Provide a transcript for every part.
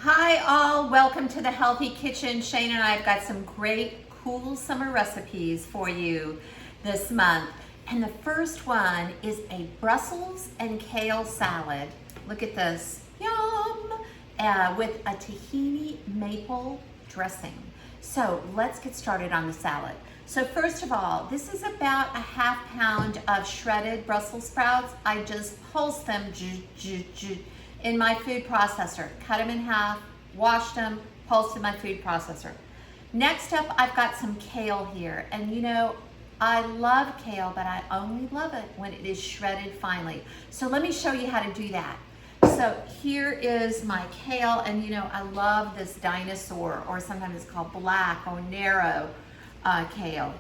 Hi all, welcome to the Healthy Kitchen. Shane and I have got some great cool summer recipes for you this month. And the first one is a Brussels and kale salad. Look at this, yum! With a tahini maple dressing. So let's get started on the salad. So first of all, this is about a ½ pound of shredded Brussels sprouts. I just pulse them in my food processor. Cut them in half, washed them, pulsed in my food processor. Next up, I've got some kale here. And you know, I love kale, but I only love it when it is shredded finely. So let me show you how to do that. So here is my kale, and you know, I love this dinosaur, or sometimes it's called black or narrow kale,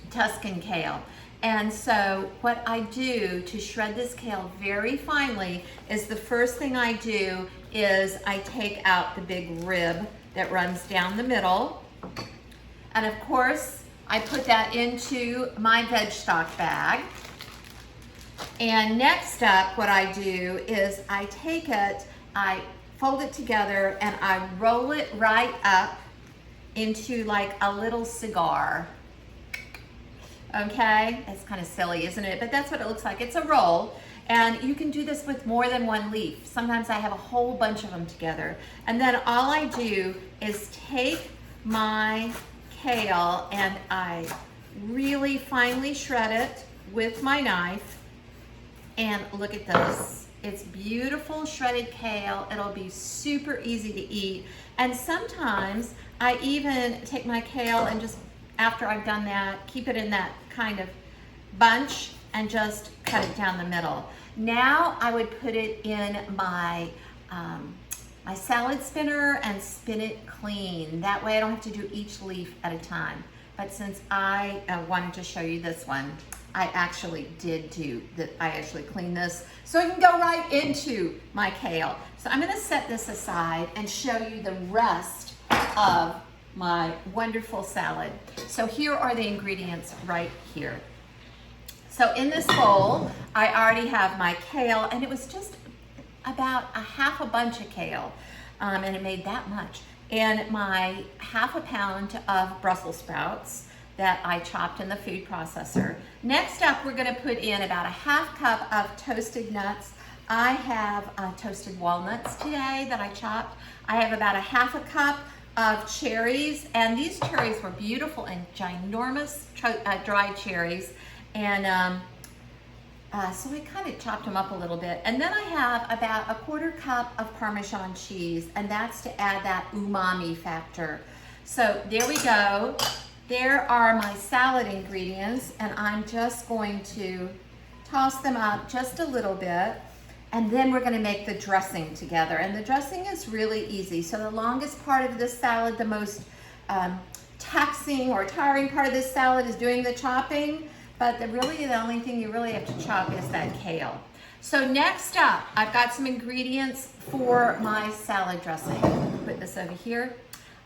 Tuscan kale. And so what I do to shred this kale very finely is the first thing I do is I take out the big rib that runs down the middle. And of course, I put that into my veg stock bag. And next up, what I do is I take it, I fold it together, and I roll it right up into like a little cigar. Okay, it's kind of silly, isn't it? But that's what it looks like. It's a roll, and you can do this with more than one leaf. Sometimes I have a whole bunch of them together. And then all I do is take my kale and I really finely shred it with my knife. And look at this. It's beautiful shredded kale. It'll be super easy to eat. And sometimes I even take my kale and just, after I've done that, keep it in that kind of bunch and just cut it down the middle. Now I would put it in my my salad spinner and spin it clean. That way I don't have to do each leaf at a time. But since I wanted to show you this one, I actually did do that. I actually cleaned this so I can go right into my kale. So I'm gonna set this aside and show you the rest of my wonderful salad. So here are the ingredients right here. So in this bowl, I already have my kale, and it was just about a half a bunch of kale, and it made that much. And my ½ pound of Brussels sprouts that I chopped in the food processor. Next up, we're gonna put in about a ½ cup of toasted nuts. I have toasted walnuts today that I chopped. I have about a ½ cup of cherries, and these cherries were beautiful and ginormous dried cherries. And so I kind of chopped them up a little bit. And then I have about a ¼ cup of Parmesan cheese, and that's to add that umami factor. So there we go. There are my salad ingredients, and I'm just going to toss them up just a little bit. And then we're gonna make the dressing together. And the dressing is really easy. So the longest part of this salad, the most taxing or tiring part of this salad is doing the chopping, but really the only thing you really have to chop is that kale. So next up, I've got some ingredients for my salad dressing. Put this over here.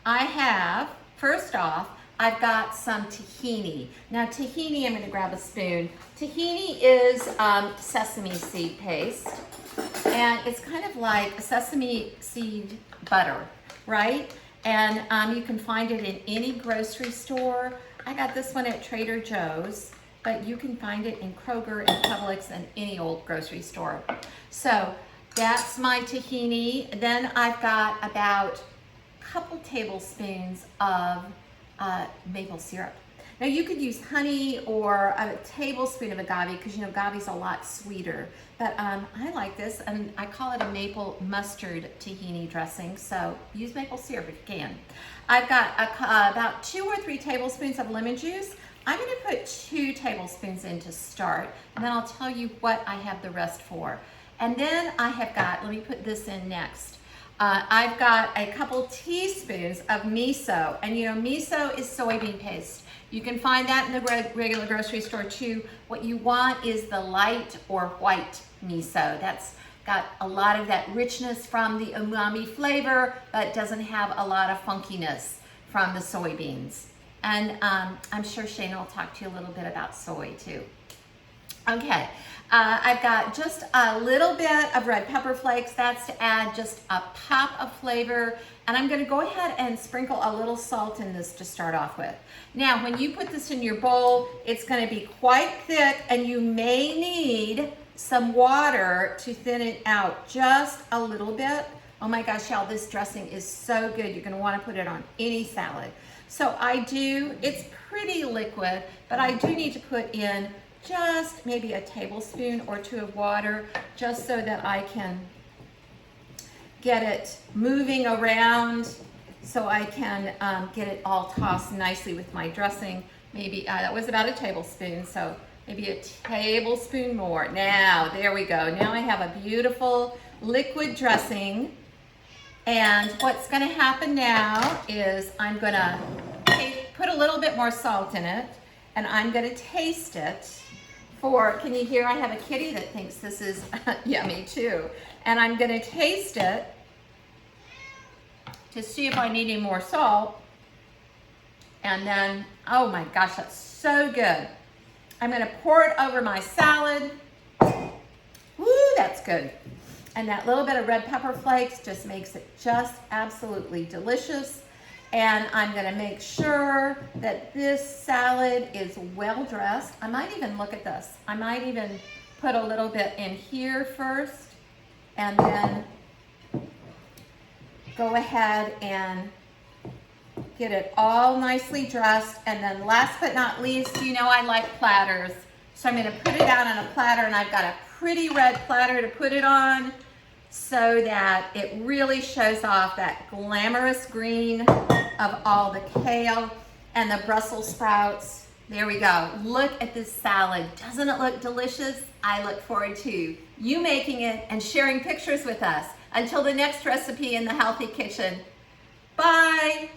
I have, first off, I've got some tahini. Now tahini, I'm gonna grab a spoon. Tahini is sesame seed paste, and it's kind of like sesame seed butter, right? And you can find it in any grocery store. I got this one at Trader Joe's, but you can find it in Kroger and Publix and any old grocery store. So that's my tahini. Then I've got about a couple tablespoons of maple syrup. Now you could use honey or a tablespoon of agave, because you know agave's a lot sweeter. But I like this, and I call it a maple mustard tahini dressing. So use maple syrup if you can. I've got about 2 or 3 tablespoons of lemon juice. I'm going to put 2 tablespoons in to start, and then I'll tell you what I have the rest for. And then I have got, let me put this in next. I've got a couple teaspoons of miso, and you know miso is soybean paste. You can find that in the regular grocery store too. What you want is the light or white miso. That's got a lot of that richness from the umami flavor, but doesn't have a lot of funkiness from the soybeans. And I'm sure Shane will talk to you a little bit about soy too. Okay, I've got just a little bit of red pepper flakes. That's to add just a pop of flavor. And I'm gonna go ahead and sprinkle a little salt in this to start off with. Now, when you put this in your bowl, it's gonna be quite thick and you may need some water to thin it out just a little bit. Oh my gosh, y'all, this dressing is so good. You're gonna wanna put it on any salad. So it's pretty liquid, but I do need to put in just maybe a tablespoon or two of water just so that I can get it moving around so I can get it all tossed nicely with my dressing. Maybe that was about a tablespoon, so maybe a tablespoon more. Now, there we go. Now I have a beautiful liquid dressing. And what's gonna happen now is I'm gonna put a little bit more salt in it and I'm gonna taste it. Can you hear I have a kitty that thinks this is yummy too. And I'm gonna taste it to see if I need any more salt. And then, oh my gosh, that's so good. I'm gonna pour it over my salad. Woo, that's good. And that little bit of red pepper flakes just makes it just absolutely delicious. And I'm gonna make sure that this salad is well dressed. I might even look at this. I might even put a little bit in here first and then go ahead and get it all nicely dressed. And then last but not least, you know I like platters. So I'm gonna put it out on a platter and I've got a pretty red platter to put it on so that it really shows off that glamorous green of all the kale and the Brussels sprouts. There we go. Look at this salad. Doesn't it look delicious? I look forward to you making it and sharing pictures with us. Until the next recipe in the Healthy Kitchen. Bye.